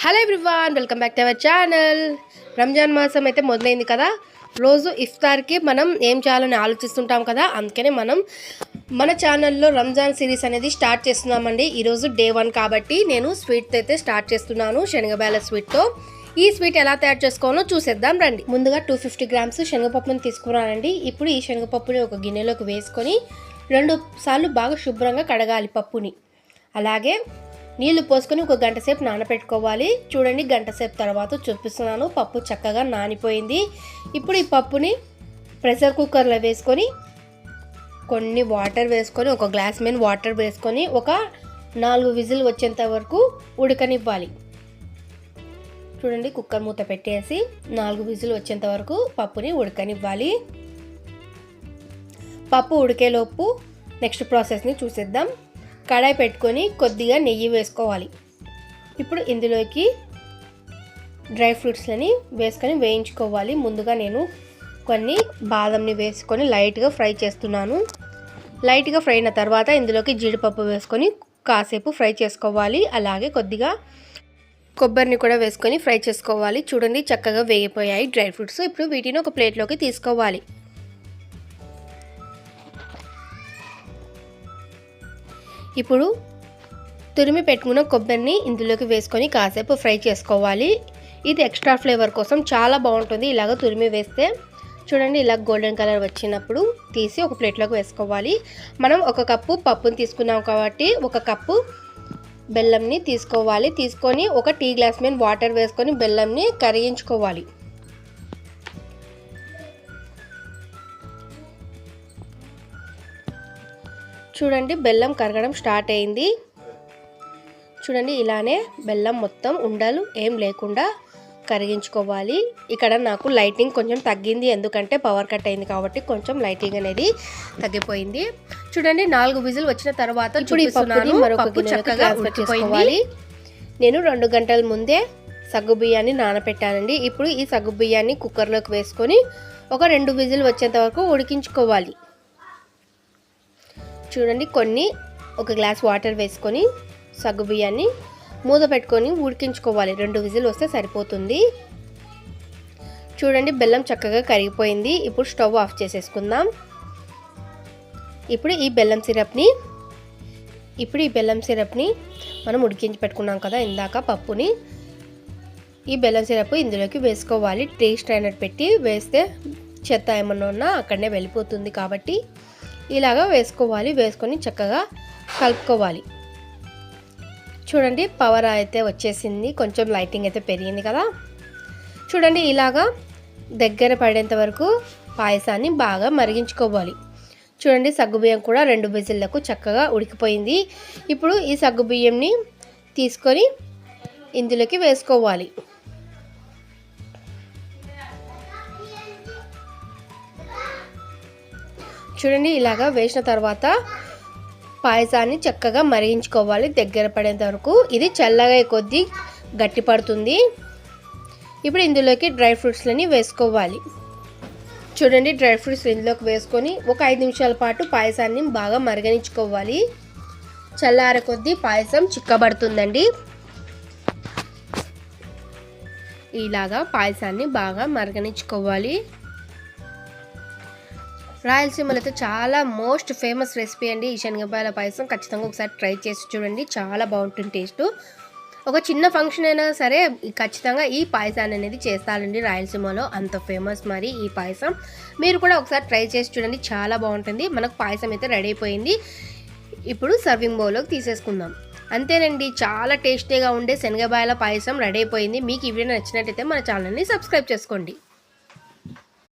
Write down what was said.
Hello everyone, welcome back to our channel. Ramzan మాసం అయితే మొదలైంది కదా. రోజు ఇఫ్తార్కి మనం ఏం చేయాలని ఆలోచిస్తుంటాం కదా. అందుకనే మనం మన ఛానల్లో రంజాన్ సిరీస్ అనేది స్టార్ట్ చేస్తున్నామండి. ఈరోజు డే 1 కాబట్టి నేను స్వీట్ అయితే స్టార్ట్ చేస్తున్నాను, శనగబాల స్వీట్తో. ఈ స్వీట్ ఎలా తయారు చేసుకోవాలో చూసేద్దాం రండి. ముందుగా 250 గ్రామ్స్ శనగపప్పుని తీసుకున్నానండి. ఇప్పుడు ఈ శనగపప్పుని ఒక గిన్నెలోకి వేసుకొని 2 సార్లు బాగా శుభ్రంగా కడగాలి పప్పుని. అలాగే నీళ్లు పోసుకొని ఒక గంట సేపు నానబెట్టుకోవాలి. చూడండి, గంట సేపు తర్వాత చూపిస్తున్నాను. పప్పు చక్కగా నానిపోయింది. ఇప్పుడు ఈ పప్పుని ప్రెషర్ కుక్కర్లో వేసుకొని కొన్ని వాటర్ వేసుకొని, ఒక గ్లాస్ మీద వాటర్ వేసుకొని ఒక 4 విజిల్ వచ్చేంత వరకు ఉడకనివ్వాలి. చూడండి, కుక్కర్ మూత పెట్టేసి 4 విజిల్ వచ్చేంత వరకు పప్పుని ఉడకనివ్వాలి. పప్పు ఉడికేలోపు నెక్స్ట్ ప్రాసెస్ని చూసేద్దాం. కడాయి పెట్టుకొని కొద్దిగా నెయ్యి వేసుకోవాలి. ఇప్పుడు ఇందులోకి డ్రై ఫ్రూట్స్లని వేసుకొని వేయించుకోవాలి. ముందుగా నేను కొన్ని బాదంని వేసుకొని లైట్గా ఫ్రై చేస్తున్నాను. లైట్గా ఫ్రై అయిన తర్వాత ఇందులోకి జీడిపప్పు వేసుకొని కాసేపు ఫ్రై చేసుకోవాలి. అలాగే కొద్దిగా కొబ్బరిని కూడా వేసుకొని ఫ్రై చేసుకోవాలి. చూడండి, చక్కగా వేగిపోయాయి డ్రై ఫ్రూట్స్. ఇప్పుడు వీటిని ఒక ప్లేట్లోకి తీసుకోవాలి. ఇప్పుడు తురిమి పెట్టుకున్న కొబ్బరిని ఇందులోకి వేసుకొని కాసేపు ఫ్రై చేసుకోవాలి. ఇది ఎక్స్ట్రా ఫ్లేవర్ కోసం చాలా బాగుంటుంది ఇలాగ తురిమి వేస్తే. చూడండి, ఇలా గోల్డెన్ కలర్ వచ్చినప్పుడు తీసి ఒక ప్లేట్లోకి వేసుకోవాలి. మనం 1 కప్పు పప్పుని తీసుకున్నాం కాబట్టి 1 కప్పు బెల్లంని తీసుకోవాలి. తీసుకొని ఒక టీ గ్లాస్ మీద వాటర్ వేసుకొని బెల్లంని కరిగించుకోవాలి. చూడండి, బెల్లం కరగడం స్టార్ట్ అయింది. చూడండి, ఇలానే బెల్లం మొత్తం ఉండలు ఏం లేకుండా కరిగించుకోవాలి. ఇక్కడ నాకు లైటింగ్ కొంచెం తగ్గింది, ఎందుకంటే పవర్ కట్ అయింది కాబట్టి కొంచెం లైటింగ్ అనేది తగ్గిపోయింది. చూడండి, 4 విజిల్ వచ్చిన తర్వాత ఇప్పుడు ఈ పప్పుని మరొక గిన్నెలోకి ట్రాన్స్ఫర్ చేసుకోవాలి. నేను 2 గంటల ముందే సగ్గుబియ్యాన్ని నానబెట్టానండి. ఇప్పుడు ఈ సగ్గుబియ్యాన్ని కుక్కర్లోకి వేసుకొని ఒక 2 విజిల్ వచ్చేంత వరకు ఉడికించుకోవాలి. చూడండి, ఒక గ్లాస్ వాటర్ వేసుకొని సగ్గుబియ్యాన్ని మూత పెట్టుకొని ఉడికించుకోవాలి. 2 విజిల్ వస్తే సరిపోతుంది. చూడండి, బెల్లం చక్కగా కరిగిపోయింది. ఇప్పుడు స్టవ్ ఆఫ్ చేసేసుకుందాం. ఇప్పుడు ఈ బెల్లం సిరప్ని మనం ఉడికించి పెట్టుకున్నాం కదా ఇందాక పప్పుని. ఈ బెల్లం సిరప్ ఇందులోకి వేసుకోవాలి. టీ స్ట్రైనర్ పెట్టి వేస్తే చెత్త ఏమన్నా ఉన్నా అక్కడనే వెళ్ళిపోతుంది కాబట్టి ఇలాగా వేసుకోవాలి. వేసుకొని చక్కగా కలుపుకోవాలి. చూడండి, పవర్ అయితే వచ్చేసింది, కొంచెం లైటింగ్ అయితే పెరిగింది కదా. చూడండి, ఇలాగా దగ్గర పడేంత వరకు పాయసాన్ని బాగా మరిగించుకోవాలి. చూడండి, సగ్గుబియ్యం కూడా 2 విజిల్లకు చక్కగా ఉడికిపోయింది. ఇప్పుడు ఈ సగ్గుబియ్యంని తీసుకొని ఇందులోకి వేసుకోవాలి. చూడండి, ఇలాగా వేసిన తర్వాత పాయసాన్ని చక్కగా మరిగించుకోవాలి దగ్గర పడేంత వరకు. ఇది చల్లగా కొద్దీ గట్టి పడుతుంది. ఇప్పుడు ఇందులోకి డ్రై ఫ్రూట్స్లని వేసుకోవాలి. చూడండి, డ్రై ఫ్రూట్స్ ఇందులోకి వేసుకొని ఒక 5 నిమిషాల పాటు పాయసాన్ని బాగా మరిగించుకోవాలి. చల్లారే కొద్దీ పాయసం చిక్కబడుతుందండి. ఇలాగా పాయసాన్ని బాగా మరిగించుకోవాలి. రాయలసీమలో అయితే చాలా మోస్ట్ ఫేమస్ రెసిపీ అండి ఈ శనగపాయల పాయసం. ఖచ్చితంగా ఒకసారి ట్రై చేసి చూడండి, చాలా బాగుంటుంది టేస్ట్. ఒక చిన్న ఫంక్షన్ అయినా సరే ఖచ్చితంగా ఈ పాయసాన్ని అనేది చేస్తారండి రాయలసీమలో, అంత ఫేమస్ మరి ఈ పాయసం. మీరు కూడా ఒకసారి ట్రై చేసి చూడండి, చాలా బాగుంటుంది. మనకు పాయసం అయితే రెడీ అయిపోయింది. ఇప్పుడు సర్వింగ్ బౌల్లోకి తీసేసుకుందాం. అంతేనండి, చాలా టేస్టీగా ఉండే శనగపాయల పాయసం రెడీ అయిపోయింది. మీకు ఈ వీడియో నచ్చినట్టయితే మన ఛానల్ని సబ్స్క్రైబ్ చేసుకోండి.